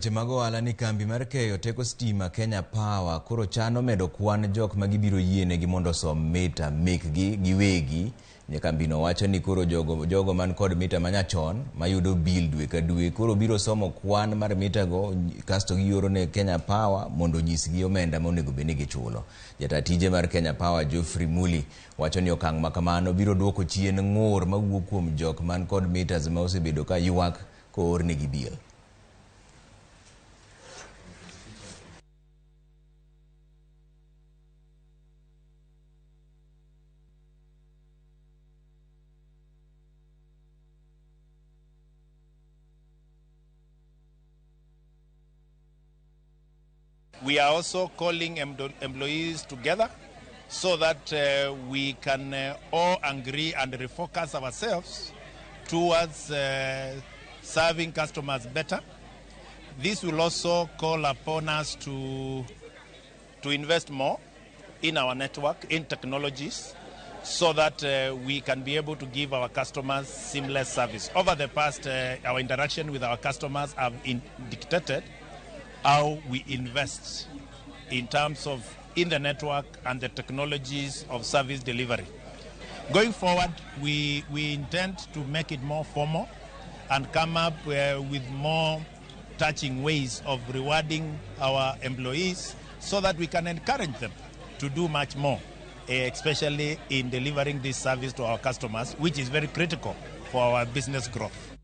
Timago ala ni kambi mar keyo teko stima Kenya Power koro chano medo kwan jok magibiro yiene gi mondo som mita mekgi giwegi. Ne kambino wacho ni koro jogo man kod mita manyachon mayudo bill dwe ka dwe koro biro somo kwan mar mita go kasto gioro ne Kenya Power mondo nyisgi omenda monego beni gichulo. Jata tije mar Kenya Power Muli wacho ni okang' makamano biro duoko chien ng'ur mawuok kuom jok man kod meters ma osebedo ka ywak koor negi bill. We are also calling employees together so that we can all agree and refocus ourselves towards serving customers better. This will also call upon us to invest more in our network, in technologies, so that we can be able to give our customers seamless service. Over the past, our interaction with our customers have dictated how we invest in terms of in the network and the technologies of service delivery. Going forward, we intend to make it more formal and come up with more touching ways of rewarding our employees so that we can encourage them to do much more, especially in delivering this service to our customers, which is very critical for our business growth.